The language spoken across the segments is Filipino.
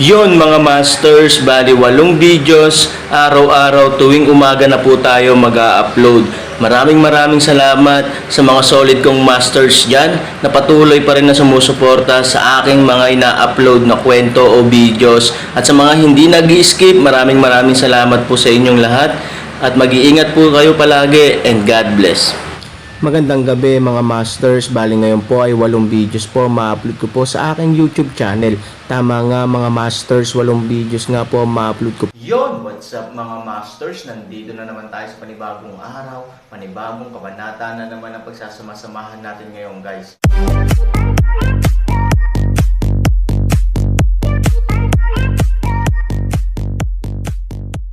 Yon mga masters, bali 8 videos, araw-araw tuwing umaga na po tayo mag-a-upload. Maraming salamat sa mga solid kong masters dyan na patuloy pa rin na sumusuporta sa aking mga ina-upload na kwento o videos. At sa mga hindi nag-skip, maraming salamat po sa inyong lahat. At mag-iingat po kayo palagi and God bless. Magandang gabi mga masters, bali ngayon po ay 8 videos po ma-upload ko po sa aking YouTube channel. Tama nga mga masters, 8 videos nga po ma-upload ko. Yon, what's up mga masters? Nandito na naman tayo sa panibagong araw, panibagong kabanata na naman ang pagsasama-samahan natin ngayon guys.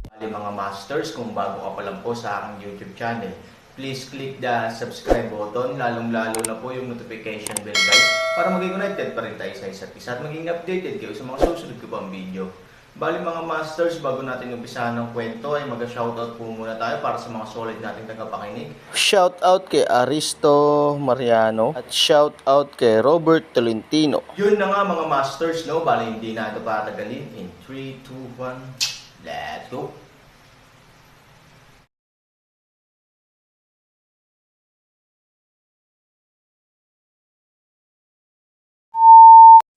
Bali mga masters, kung bago ka pa lang po sa aking YouTube channel, please click the subscribe button, lalong-lalo na po yung notification bell guys, para maging connected pa rin tayo sa isa't isa at maging updated kayo sa mga susunod ko pang video. Bali mga masters, bago natin umpisahan ng kwento ay mag-shoutout po muna tayo para sa mga solid nating tagapakinig. Shoutout kay Aristo Mariano at shoutout kay Robert Tolentino. Yun na nga mga masters, no? Bali hindi na ito patagalin. In 3, 2, 1, let's go!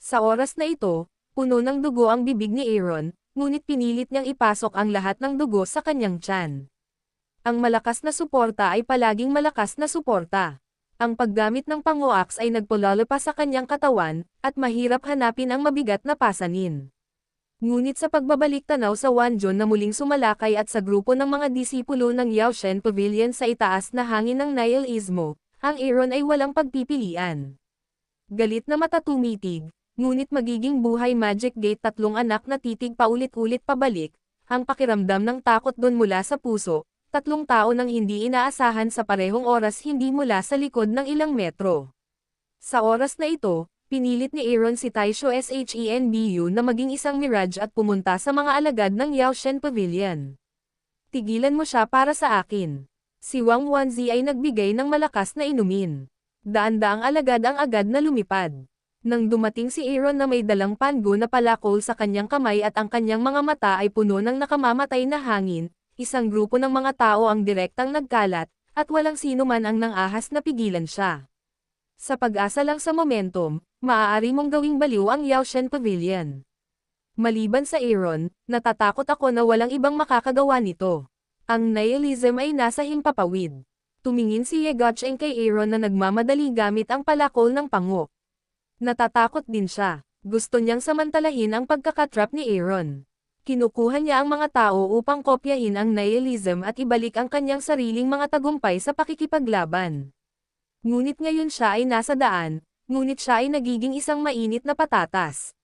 Sa oras na ito, puno ng dugo ang bibig ni Aaron, ngunit pinilit niyang ipasok ang lahat ng dugo sa kanyang tiyan. Ang malakas na suporta ay palaging malakas na suporta. Ang paggamit ng pangoaks ay nagpulalo pa sa kanyang katawan, at mahirap hanapin ang mabigat na pasanin. Ngunit sa pagbabalik tanaw sa Wanjon na muling sumalakay at sa grupo ng mga disipulo ng Yaoshen Pavilion sa itaas na hangin ng Nile Istmo, ang Aaron ay walang pagpipilian. Galit na mata tumitig, ngunit magiging buhay Magic Gate 3 anak na titig paulit-ulit pabalik, ang pakiramdam ng takot doon mula sa puso, 3 tao nang hindi inaasahan sa parehong oras hindi mula sa likod ng ilang metro. Sa oras na ito, pinilit ni Aaron si Taisho Shenbu na maging isang mirage at pumunta sa mga alagad ng Yaoshen Pavilion. Tigilan mo siya para sa akin. Si Wang Wanzi ay nagbigay ng malakas na inumin. Daan-daang alagad ang agad na lumipad. Nang dumating si Aaron na may dalang pango na palakol sa kanyang kamay at ang kanyang mga mata ay puno ng nakamamatay na hangin, isang grupo ng mga tao ang direktang nagkalat, at walang sino man ang nangahas na pigilan siya. Sa pag-asa lang sa momentum, maaari mong gawing baliw ang Yaoshen Pavilion. Maliban sa Aaron, natatakot ako na walang ibang makakagawa nito. Ang nihilism ay nasa himpapawid. Tumingin si Ye Guocheng kay Aaron na nagmamadali gamit ang palakol ng pango. Natatakot din siya. Gusto niyang samantalahin ang pagkakatrap ni Aaron. Kinukuha niya ang mga tao upang kopyahin ang nihilism at ibalik ang kanyang sariling mga tagumpay sa pakikipaglaban. Ngunit ngayon siya ay nasa daan, ngunit siya ay nagiging isang mainit na patatas.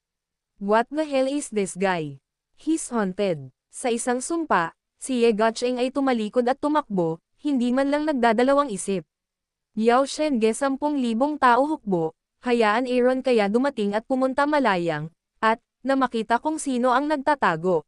What the hell is this guy? He's haunted. Sa isang sumpa, si Ye Guocheng ay tumalikod at tumakbo, hindi man lang nagdadalawang isip. Yaoshen ge 10,000 tao hukbo, hayaan Aaron kaya dumating at pumunta malayang, at, na makita kung sino ang nagtatago.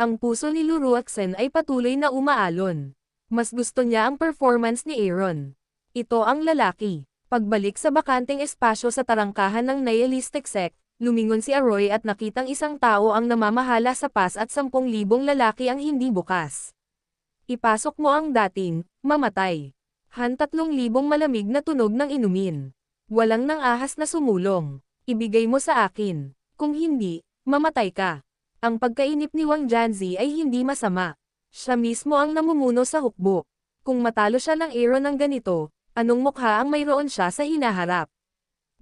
Ang puso ni Luruaxen ay patuloy na umaalon. Mas gusto niya ang performance ni Aaron. Ito ang lalaki. Pagbalik sa bakanteng espasyo sa tarangkahan ng nihilistic sect, lumingon si Aroy at nakitang isang tao ang namamahala sa pass at 10,000 lalaki ang hindi bukas. Ipasok mo ang dating, mamatay. 3,000 malamig na tunog ng inumin. Walang nang ahas na sumulong. Ibigay mo sa akin. Kung hindi, mamatay ka. Ang pagkainip ni Wang Janzi ay hindi masama. Siya mismo ang namumuno sa hukbo. Kung matalo siya ng Aaron ng ganito, anong mukha ang mayroon siya sa hinaharap?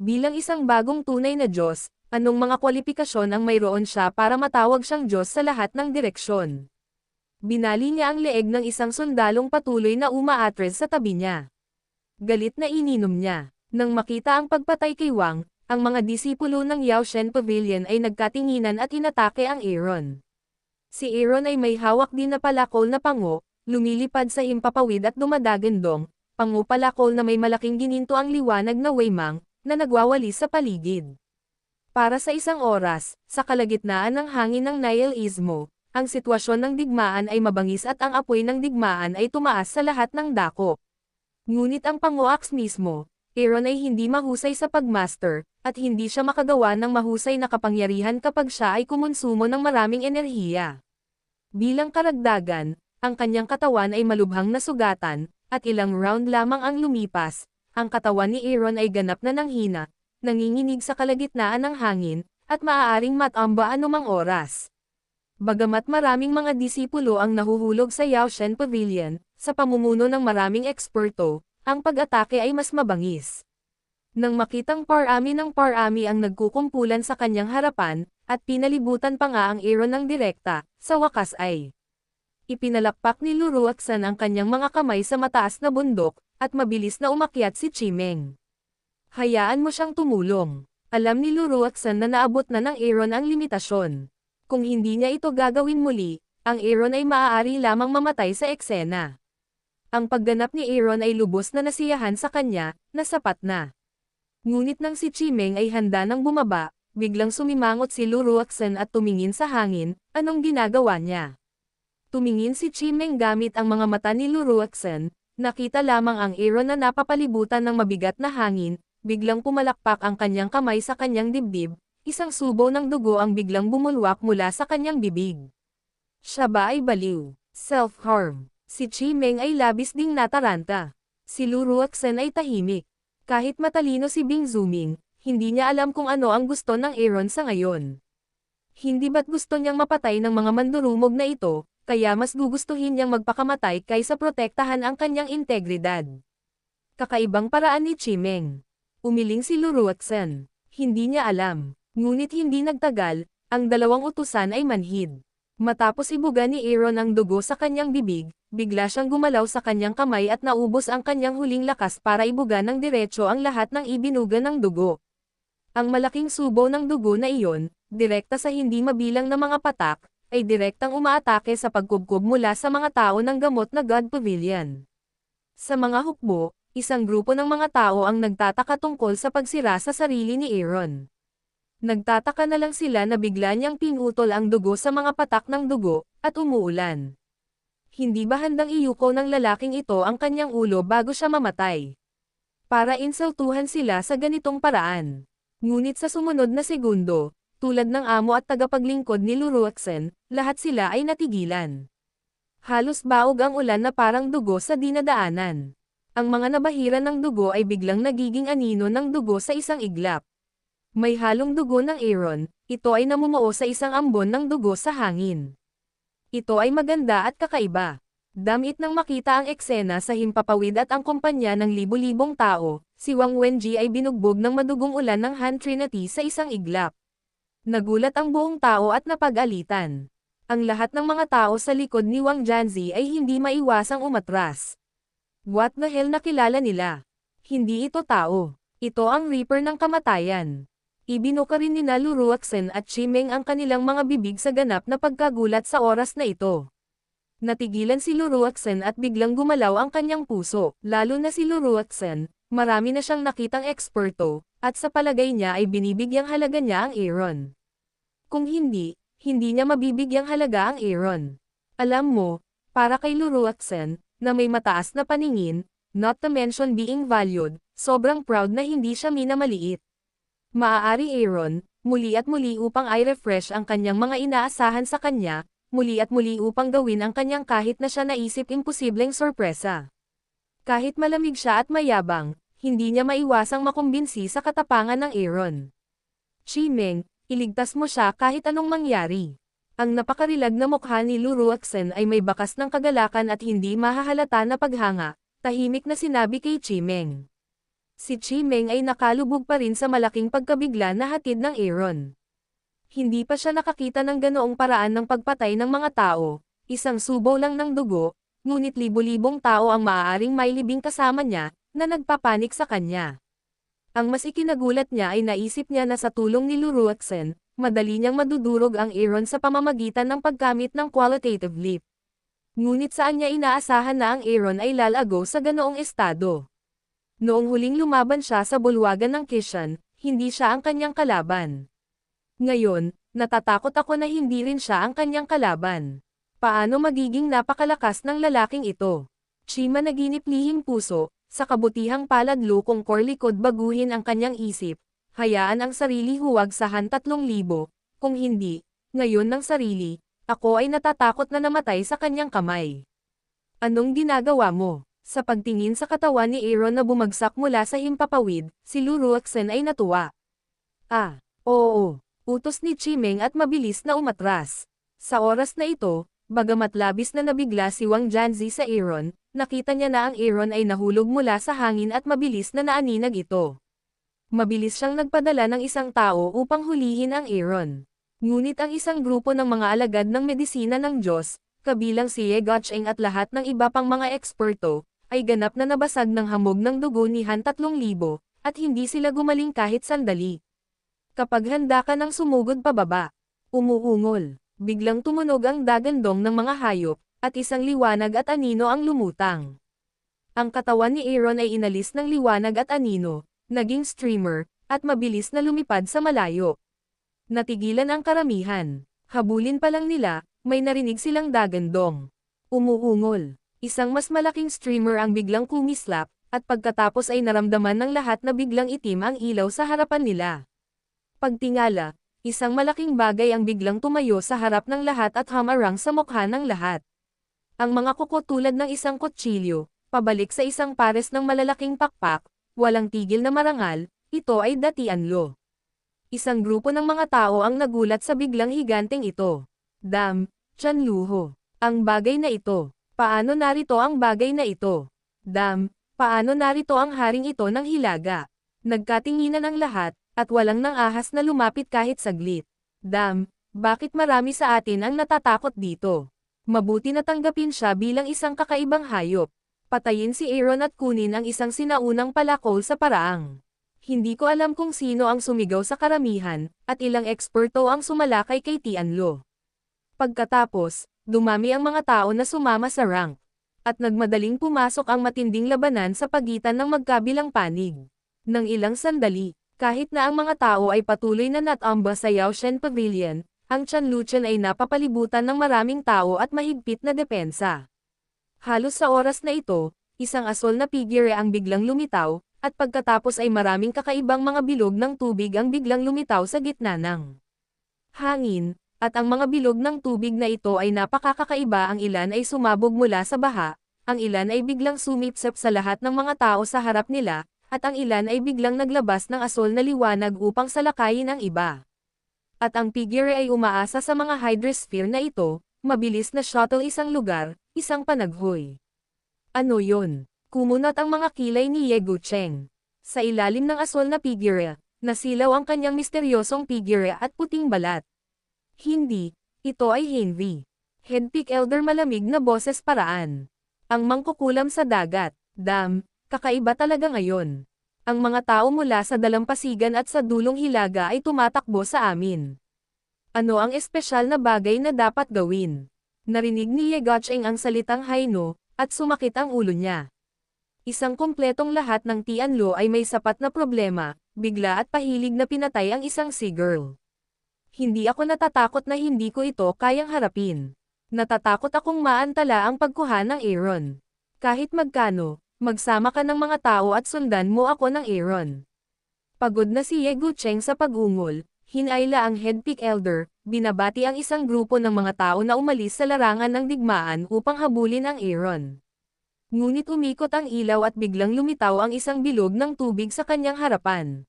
Bilang isang bagong tunay na Diyos, anong mga kwalifikasyon ang mayroon siya para matawag siyang Diyos sa lahat ng direksyon? Binali niya ang leeg ng isang sundalong patuloy na umaatres sa tabi niya. Galit na ininom niya. Nang makita ang pagpatay kay Wang, ang mga disipulo ng Yaoshen Pavilion ay nagkatinginan at inatake ang Aaron. Si Aaron ay may hawak din na palakol na pango, lumilipad sa himpapawid at dumadagandong, pango palakol na may malaking gininto ang liwanag na waymang, na nagwawalis sa paligid. Para sa isang oras, sa kalagitnaan ng hangin ng Nile Istmo, ang sitwasyon ng digmaan ay mabangis at ang apoy ng digmaan ay tumaas sa lahat ng dako. Ngunit ang pangoaks mismo, Aaron ay hindi mahusay sa pagmaster, at hindi siya makagawa ng mahusay na kapangyarihan kapag siya ay kumonsumo ng maraming enerhiya. Bilang karagdagan, ang kanyang katawan ay malubhang nasugatan, at ilang round lamang ang lumipas, ang katawan ni Aaron ay ganap na nanghina, nanginginig sa kalagitnaan ng hangin, at maaaring matamba anumang oras. Bagamat maraming mga disipulo ang nahuhulog sa Yaoshen Pavilion, sa pamumuno ng maraming eksperto, ang pag-atake ay mas mabangis. Nang makitang parami ng parami ang nagkukumpulan sa kanyang harapan, at pinalibutan pa nga ang Aaron ng direkta, sa wakas ay ipinalakpak ni Luruaksan ang kanyang mga kamay sa mataas na bundok, at mabilis na umakyat si Chimeng. Hayaan mo siyang tumulong. Alam ni Luruaksan na naabot na ng Aaron ang limitasyon. Kung hindi niya ito gagawin muli, ang Aaron ay maaari lamang mamatay sa eksena. Ang pagganap ni Aaron ay lubos na nasiyahan sa kanya, na sapat na. Ngunit nang si Chimeng ay handa nang bumaba, biglang sumimangot si Luruaksan at tumingin sa hangin, anong ginagawa niya? Tumingin si Chimeng gamit ang mga mata ni Luruaksan, nakita lamang ang Aaron na napapalibutan ng mabigat na hangin, biglang pumalakpak ang kanyang kamay sa kanyang dibdib, isang subo ng dugo ang biglang bumulwak mula sa kanyang bibig. Siya ba ay baliw? Self-harm. Si Chimeng ay labis ding nataranta. Si Luruaksan ay tahimik. Kahit matalino si Bing Zuming, hindi niya alam kung ano ang gusto ng Aaron sa ngayon. Hindi ba't gusto niyang mapatay ng mga mandurumog na ito, kaya mas gugustuhin niyang magpakamatay kaysa protektahan ang kanyang integridad. Kakaibang paraan ni Chimeng. Umiling si Luruaksan. Hindi niya alam. Ngunit hindi nagtagal, ang dalawang utusan ay manhid. Matapos ibuga ni Aaron ang dugo sa kanyang bibig, bigla siyang gumalaw sa kanyang kamay at naubos ang kanyang huling lakas para ibuga ng diretso ang lahat ng ibinuga ng dugo. Ang malaking subo ng dugo na iyon, direkta sa hindi mabilang na mga patak, ay direktang umaatake sa pagkubkob mula sa mga tao ng gamot na God Pavilion. Sa mga hukbo, isang grupo ng mga tao ang nagtataka tungkol sa pagsira sa sarili ni Aaron. Nagtataka na lang sila na bigla niyang pinutol ang dugo sa mga patak ng dugo, at umuulan. Hindi ba handang iyuko ng lalaking ito ang kanyang ulo bago siya mamatay? Para insultuhan sila sa ganitong paraan. Ngunit sa sumunod na segundo, tulad ng amo at tagapaglingkod ni Luruaksan, lahat sila ay natigilan. Halos baog ang ulan na parang dugo sa dinadaanan. Ang mga nabahira ng dugo ay biglang nagiging anino ng dugo sa isang iglap. May halong dugo ng Aaron, ito ay namumuo sa isang ambon ng dugo sa hangin. Ito ay maganda at kakaiba. Damit nang makita ang eksena sa himpapawid at ang kumpanya ng libu-libong tao, si Wang Wenji ay binugbog ng madugong ulan ng Han Trinity sa isang iglap. Nagulat ang buong tao at napag-alitan. Ang lahat ng mga tao sa likod ni Wang Janzi ay hindi maiwasang umatras. What the hell, nakilala nila? Hindi ito tao. Ito ang Reaper ng kamatayan. Ibinuka rin nina Luruaksan at Chimeng ang kanilang mga bibig sa ganap na pagkagulat sa oras na ito. Natigilan si Luruaksan at biglang gumalaw ang kanyang puso, lalo na si Luruaksan, marami na siyang nakitang eksperto, at sa palagay niya ay binibigyang halaga niya ang Aaron. Kung hindi, hindi niya mabibigyang halaga ang Aaron. Alam mo, para kay Luruaksan, na may mataas na paningin, not to mention being valued, sobrang proud na hindi siya minamaliit. Maaari Aaron, muli at muli upang i-refresh ang kanyang mga inaasahan sa kanya, muli at muli upang gawin ang kanyang kahit na siya naisip imposibleng sorpresa. Kahit malamig siya at mayabang, hindi niya maiwasang makumbinsi sa katapangan ng Aaron. Chimeng, iligtas mo siya kahit anong mangyari. Ang napakarilag na mukha ni Luruaksan ay may bakas ng kagalakan at hindi mahahalata na paghanga, tahimik na sinabi kay Chimeng. Si Chimeng ay nakalubog pa rin sa malaking pagkabigla na hatid ng Aaron. Hindi pa siya nakakita ng ganoong paraan ng pagpatay ng mga tao, isang subo lang ng dugo, ngunit libo-libong tao ang maaaring mailibing kasama niya, na nagpapanik sa kanya. Ang mas ikinagulat niya ay naisip niya na sa tulong ni Luruaksan, madali niyang madudurog ang Aaron sa pamamagitan ng paggamit ng qualitative leap. Ngunit saan niya inaasahan na ang Aaron ay lalago sa ganoong estado? Noong huling lumaban siya sa bulwagan ng Kishan, hindi siya ang kanyang kalaban. Ngayon, natatakot ako na hindi rin siya ang kanyang kalaban. Paano magiging napakalakas ng lalaking ito? Chima naginip lihim puso, Sa kabutihang palad lukong korlikod baguhin ang kanyang isip, hayaan ang sarili huwag sahan 3,000, kung hindi, ngayon ng sarili, ako ay natatakot na namatay sa kanyang kamay. Anong ginagawa mo? Sa pagtingin sa katawan ni Aaron na bumagsak mula sa himpapawid, si Luruxen ay natuwa. Ah, oo, utos ni Chimeng at mabilis na umatras. Sa oras na ito, bagamat labis na nabigla si Wang Janzi sa Aaron, nakita niya na ang Aaron ay nahulog mula sa hangin at mabilis na naaninag ito. Mabilis siyang nagpadala ng isang tao upang hulihin ang Aaron. Ngunit ang isang grupo ng mga alagad ng medisina ng Diyos, kabilang si Ye Guocheng at lahat ng iba pang mga eksperto, ay ganap na nabasag ng hamog ng dugo ni Han 3,000, at hindi sila gumaling kahit sandali. Kapag handa ka ng sumugod pababa, umuungol, biglang tumunog ang dagandong ng mga hayop, at isang liwanag at anino ang lumutang. Ang katawan ni Aaron ay inalis ng liwanag at anino, naging streamer, at mabilis na lumipad sa malayo. Natigilan ang karamihan. Habulin pa lang nila, may narinig silang dagandong. Umuungol. Isang mas malaking streamer ang biglang kumislap, at pagkatapos ay naramdaman ng lahat na biglang itim ang ilaw sa harapan nila. Pagtingala, isang malaking bagay ang biglang tumayo sa harap ng lahat at hamarang sa mukha ng lahat. Ang mga kuko tulad ng isang kutsilyo, pabalik sa isang pares ng malalaking pakpak, walang tigil na marangal, ito ay Datianlo. Isang grupo ng mga tao ang nagulat sa biglang higanteng ito. Dam, Tianluho. Ang bagay na ito. Paano narito ang bagay na ito? Dam, paano narito ang haring ito ng hilaga? Nagkatinginan ang lahat, at walang nang ahas na lumapit kahit saglit. Dam, bakit marami sa atin ang natatakot dito? Mabuti na tanggapin siya bilang isang kakaibang hayop. Patayin si Aaron at kunin ang isang sinaunang palakol sa paraang. Hindi ko alam kung sino ang sumigaw sa karamihan, at ilang eksperto ang sumalakay kay Tianlo. Pagkatapos, dumami ang mga tao na sumama sa rank, at nagmadaling pumasok ang matinding labanan sa pagitan ng magkabilang panig. Nang ilang sandali, kahit na ang mga tao ay patuloy na natamba sa Yaoshen Pavilion, ang Tianluchen ay napapalibutan ng maraming tao at mahigpit na depensa. Halos sa oras na ito, isang asol na figure ang biglang lumitaw, at pagkatapos ay maraming kakaibang mga bilog ng tubig ang biglang lumitaw sa gitna ng hangin, at ang mga bilog ng tubig na ito ay napakakakaiba. Ang ilan ay sumabog mula sa baha, ang ilan ay biglang sumipsep sa lahat ng mga tao sa harap nila, at ang ilan ay biglang naglabas ng asol na liwanag upang salakayin ang iba. At ang figure ay umaasa sa mga hydrosphere na ito, mabilis na shuttle isang lugar, isang panaghoy. Ano yon? Kumunot ang mga kilay ni Ye Guocheng. Sa ilalim ng asol na figure, nasilaw ang kanyang misteryosong figure at puting balat. Hindi, ito ay Henry. Headpick Elder malamig na boses paraan. Ang mangkukulam sa dagat. Dam, kakaiba talaga ngayon. Ang mga tao mula sa dalampasigan at sa dulong hilaga ay tumatakbo sa amin. Ano ang espesyal na bagay na dapat gawin? Narinig ni Ye Guocheng ang salitang Haino, at sumakit ang ulo niya. Isang kumpletong lahat ng Tianlo ay may sapat na problema, bigla at pahilig na pinatay ang isang sea-girl. Hindi ako natatakot na hindi ko ito kayang harapin. Natatakot akong maantala ang pagkuha ng Aaron. Kahit magkano, magsama ka ng mga tao at sundan mo ako ng Aaron. Pagod na si Ye Guocheng sa pag-ungol, hinayla ang Headpick Elder, binabati ang isang grupo ng mga tao na umalis sa larangan ng digmaan upang habulin ang Aaron. Ngunit umikot ang ilaw at biglang lumitaw ang isang bilog ng tubig sa kanyang harapan.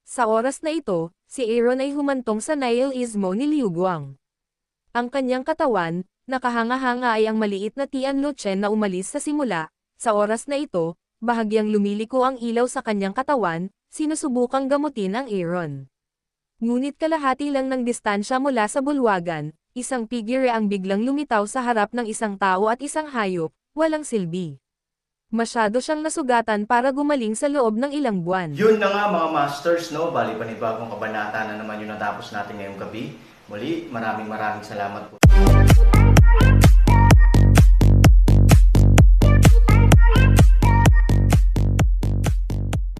Sa oras na ito, si Aaron ay humantong sa nihilismo ni Liu Guang. Ang kanyang katawan, nakahanga-hanga ay ang maliit na Tianlo Chen na umalis sa simula. Sa oras na ito, bahagyang lumiliko ang ilaw sa kanyang katawan, sinusubukang gamutin ang Aaron. Ngunit kalahati lang ng distansya mula sa bulwagan, isang figure ang biglang lumitaw sa harap ng isang tao at isang hayop, walang silbi. Masyado siyang nasugatan para gumaling sa loob ng ilang buwan. Yun na nga mga masters, no? Bali panibagong kabanata na naman yung natapos natin ngayong gabi. Muli, maraming salamat po.